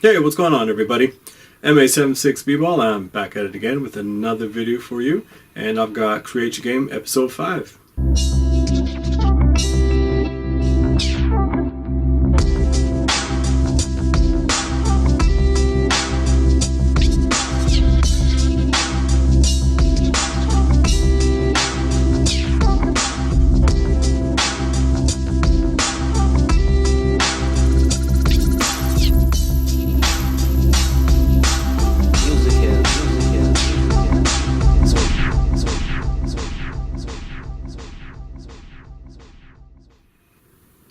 Hey, what's going on, everybody? MA76B-Ball, I'm back at it again with another video for you, and I've got Create Your Game Episode 5.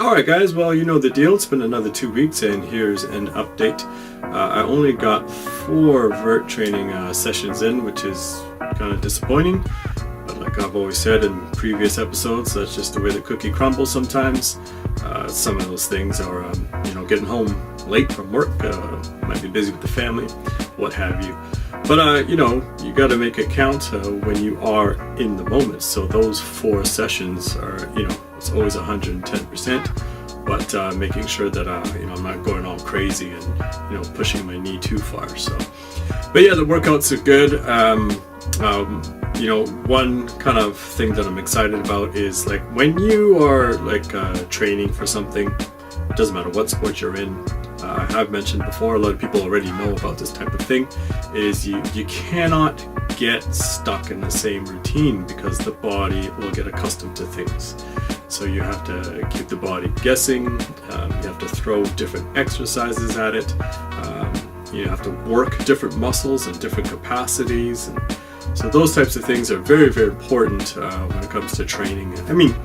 Alright guys, well, you know the deal. It's been another 2 weeks and here's an update. I only got 4 vert training sessions in, which is kind of disappointing. But like I've always said in previous episodes, that's just the way the cookie crumbles sometimes. Some of those things are, getting home late from work, might be busy with the family, what have you. But, you got to make it count when you are in the moment. So those 4 sessions are, it's always 110%, but making sure that, I'm not going all crazy and, pushing my knee too far. So, but yeah, the workouts are good. One kind of thing that I'm excited about is like when you are like training for something, it doesn't matter what sport you're in. I've mentioned before, a lot of people already know about this type of thing, is you cannot get stuck in the same routine because the body will get accustomed to things. So you have to keep the body guessing, you have to throw different exercises at it, you have to work different muscles in different capacities. And so those types of things are very, very important when it comes to training. I mean,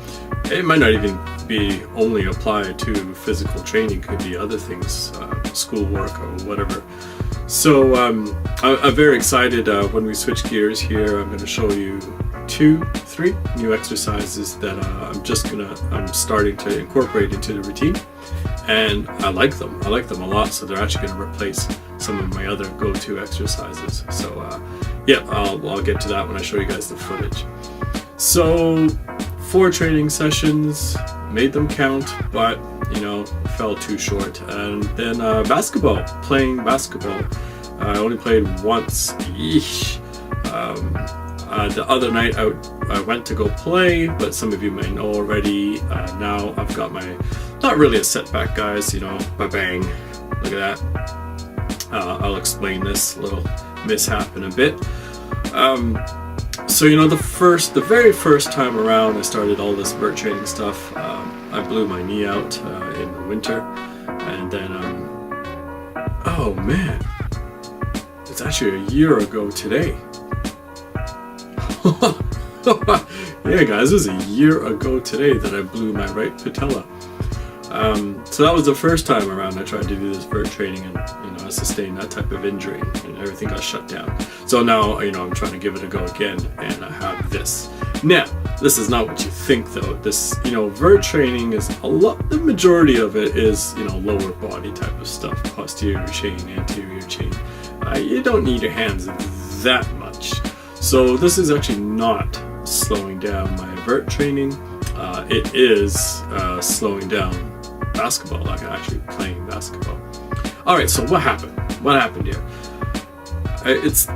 it might not even be only applied to physical training, it could be other things, schoolwork or whatever. So I'm very excited when we switch gears here. I'm going to show you 3 new exercises that I'm starting to incorporate into the routine, and I like them a lot. So they're actually going to replace some of my other go-to exercises. So yeah, I'll get to that when I show you guys the footage. So 4 training sessions, made them count, but fell too short. And then playing basketball, I only played once. The other night I went to go play, but some of you may know already, now I've got not really a setback, guys, ba-bang, look at that. I'll explain this little mishap in a bit. So the very first time around I started all this vert training stuff, I blew my knee out in the winter, and then oh man, it's actually a year ago today. Yeah guys, it was a year ago today that I blew my right patella. So that was the first time around I tried to do this vert training, and I sustained that type of injury and everything got shut down. So now I'm trying to give it a go again, and I have this. Now, this is not what you think though. This vert training is the majority of it is lower body type of stuff, posterior chain, anterior chain. You don't need your hands that much. So this is actually not slowing down my vert training. It is slowing down basketball, like actually playing basketball. Alright, so what happened? What happened here?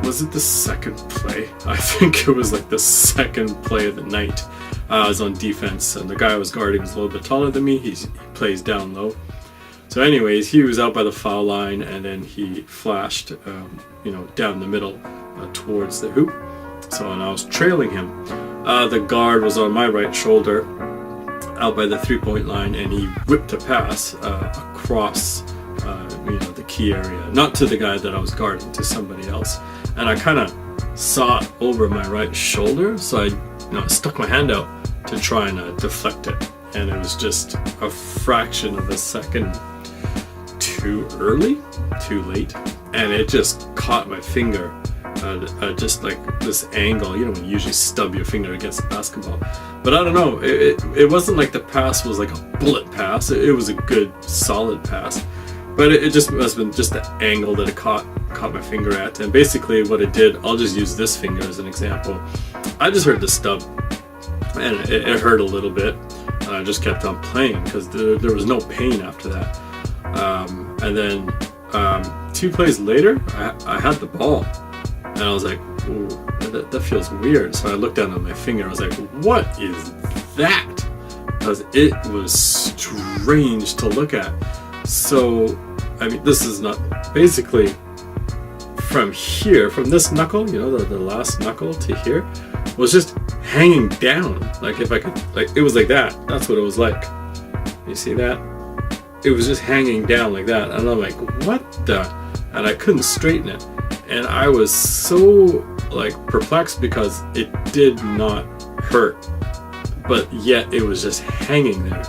Was it the second play? I think it was like the second play of the night. I was on defense, and the guy I was guarding was a little bit taller than me. He plays down low. So anyways, he was out by the foul line, and then he flashed down the middle towards the hoop. So, and I was trailing him. The guard was on my right shoulder, out by the 3-point line, and he whipped a pass across, the key area, not to the guy that I was guarding, to somebody else. And I kind of saw it over my right shoulder, so I stuck my hand out to try and deflect it, and it was just a fraction of a second too early, too late, and it just caught my finger. Just like this angle, when you usually stub your finger against the basketball. But I don't know, it wasn't like the pass was like a bullet pass. It was a good, solid pass. But it just must have been just the angle that it caught my finger at. And basically what it did, I'll just use this finger as an example. I just heard the stub, and it hurt a little bit. And I just kept on playing because there was no pain after that. And then 2 plays later, I had the ball, and I was like, ooh, that feels weird. So I looked down at my finger. I was like, what is that? Because it was strange to look at. So, I mean, this is not basically from here, from this knuckle, you know, the last knuckle to here, was just hanging down. Like if I could, like it was like that. That's what it was like. You see that? It was just hanging down like that, and I'm like, what the? And I couldn't straighten it, and I was so like perplexed because it did not hurt, but yet it was just hanging there.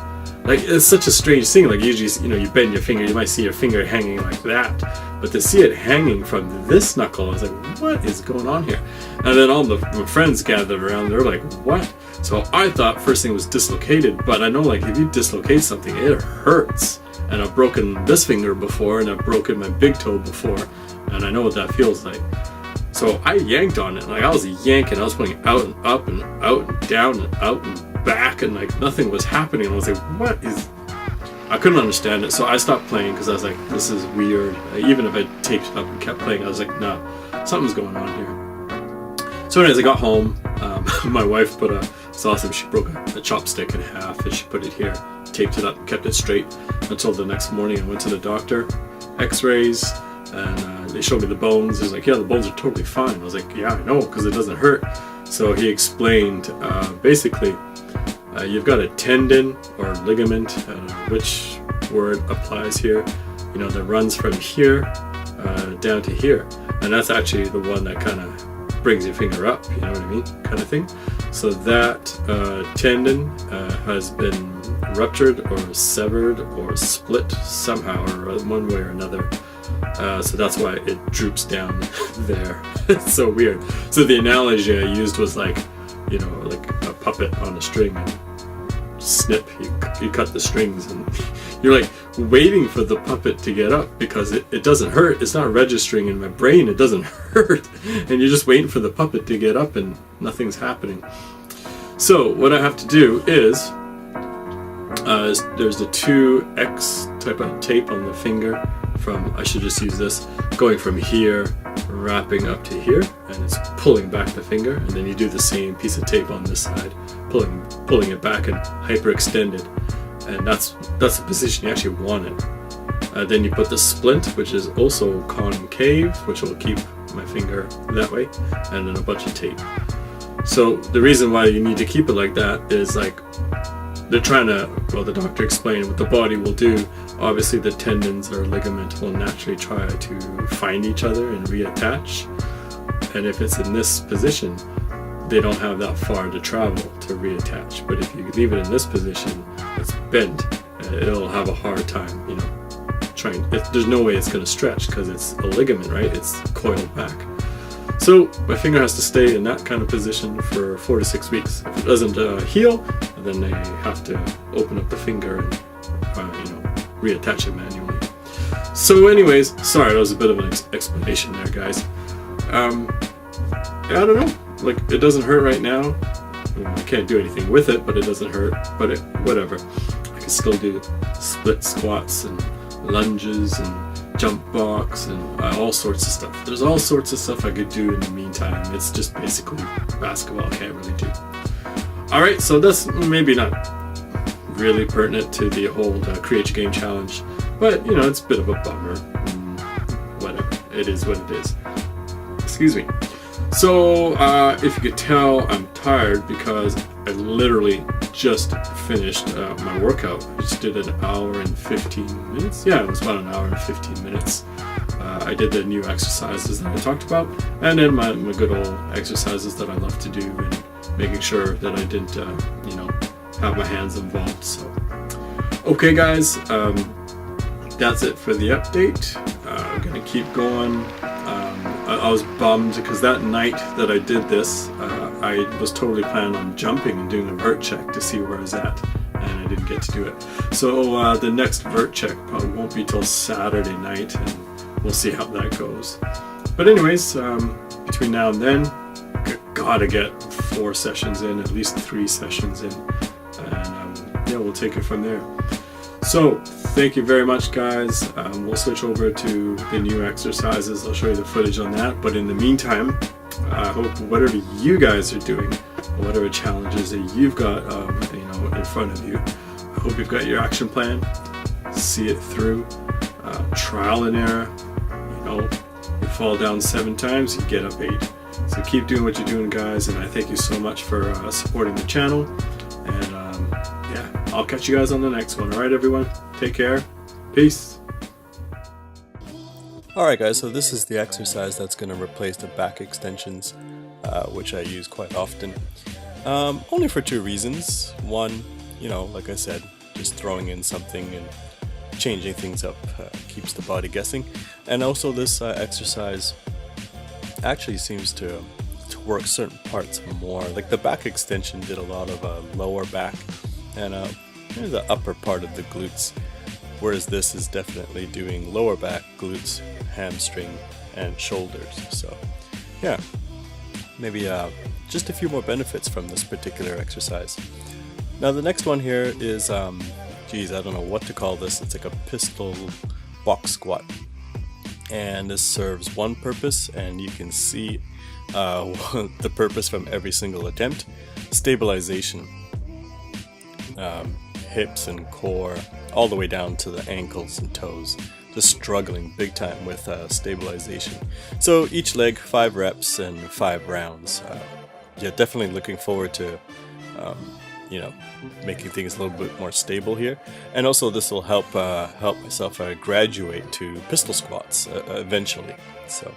Like, it's such a strange thing. Like, usually, you know, you bend your finger, you might see your finger hanging like that, but to see it hanging from this knuckle, I was like, what is going on here? And then all my friends gathered around, they're like, what? So I thought first thing was dislocated, but I know, like, if you dislocate something, it hurts. And I've broken this finger before, and I've broken my big toe before, and I know what that feels like. So I yanked on it, like I was yanking, I was putting out and up and out and down and out and back, and like nothing was happening. I was like, what is... I couldn't understand it, so I stopped playing because I was like, this is weird. Even if I taped it up and kept playing, I was like, no, something's going on here. So anyways, I got home. My wife put a sausage, she broke a chopstick in half, and she put it here, taped it up, and kept it straight until the next morning. I went to the doctor, x-rays, and they showed me the bones. He was like, yeah, the bones are totally fine. I was like, yeah, I know, because it doesn't hurt. So he explained, basically, you've got a tendon or ligament, I don't know which word applies here, you know, that runs from here down to here. And that's actually the one that kind of brings your finger up, you know what I mean, kind of thing. So that tendon has been ruptured or severed or split somehow, or one way or another. So that's why it droops down there. It's so weird. So the analogy I used was like, you know, like a puppet on a string, and snip, you cut the strings, and you're like waiting for the puppet to get up because it doesn't hurt. It's not registering in my brain, it doesn't hurt, and you're just waiting for the puppet to get up and nothing's happening. So what I have to do is there's the 2X type of tape on the finger from, I should just use this, going from here, wrapping up to here, and it's pulling back the finger, and then you do the same piece of tape on this side, pulling it back and hyperextend it, and that's the position you actually want it. Then you put the splint, which is also concave, which will keep my finger that way, and then a bunch of tape. So the reason why you need to keep it like that is like, they're trying to, well, the doctor explained what the body will do. Obviously the tendons or ligament will naturally try to find each other and reattach, and if it's in this position, they don't have that far to travel to reattach. But if you leave it in this position, it's bent, it'll have a hard time, you know, there's no way it's going to stretch because it's a ligament, right? It's coiled back. So my finger has to stay in that kind of position for 4 to 6 weeks. If it doesn't heal, then they have to open up the finger and you know, reattach it manually. So anyways, sorry, that was a bit of an explanation there, guys. I don't know, like, it doesn't hurt right now. I can't do anything with it, but it doesn't hurt, but whatever. I can still do split squats and lunges and jump box and all sorts of stuff. There's all sorts of stuff I could do in the meantime. It's just basically basketball I can't really do. Alright, so that's maybe not really pertinent to the whole Create Your Game challenge, but you know, it's a bit of a bummer. Whatever, it is what it is. Excuse me. So if you could tell, I'm tired because I literally just finished my workout. I just did an hour and 15 minutes. Yeah, it was about an hour and 15 minutes. I did the new exercises that I talked about, and then my good old exercises that I love to do, and making sure that I didn't, you know, have my hands involved. So, okay, guys, that's it for the update. I'm gonna keep going. I was bummed because that night that I did this, I was totally planning on jumping and doing a vert check to see where I was at, and I didn't get to do it. So the next vert check probably won't be till Saturday night, and we'll see how that goes. But anyways, between now and then, gotta get 4 sessions in, at least 3 sessions in, and yeah, we'll take it from there. So thank you very much, guys. We'll switch over to the new exercises. I'll show you the footage on that. But in the meantime, I hope whatever you guys are doing, whatever challenges that you've got, in front of you, I hope you've got your action plan. See it through. Trial and error. You fall down 7 times, you get up 8. So keep doing what you're doing, guys. And I thank you so much for supporting the channel. And I'll catch you guys on the next one. All right, everyone. Take care. Peace. Alright guys, so this is the exercise that's going to replace the back extensions, which I use quite often. Only for 2 reasons. One, like I said, just throwing in something and changing things up keeps the body guessing. And also this exercise actually seems to work certain parts more. Like the back extension did a lot of lower back and the upper part of the glutes. Whereas this is definitely doing lower back, glutes, hamstring, and shoulders. So, yeah, maybe just a few more benefits from this particular exercise. Now, the next one here is, I don't know what to call this. It's like a pistol box squat. And this serves one purpose, and you can see the purpose from every single attempt. Stabilization. Hips and core, all the way down to the ankles and toes. Just struggling big time with stabilization. So each leg 5 reps and 5 rounds. Definitely looking forward to making things a little bit more stable here. And also this will help myself graduate to pistol squats eventually. So,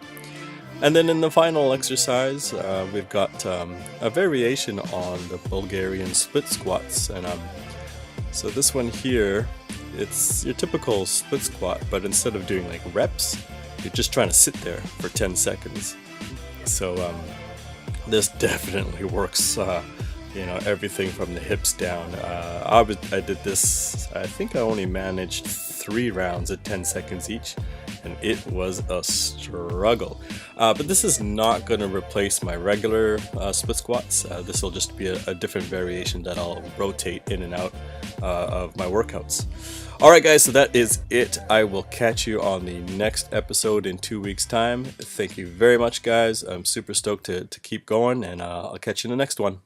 and then in the final exercise, we've got a variation on the Bulgarian split squats. And so this one here, it's your typical split squat, but instead of doing like reps, you're just trying to sit there for 10 seconds. So this definitely works, everything from the hips down. I did this, I think I only managed 3 rounds at 10 seconds each, and it was a struggle. But this is not going to replace my regular split squats. This will just be a different variation that I'll rotate in and out of my workouts. Alright guys, so that is it. I will catch you on the next episode in 2 weeks time. Thank you very much guys. I'm super stoked to keep going, and I'll catch you in the next one.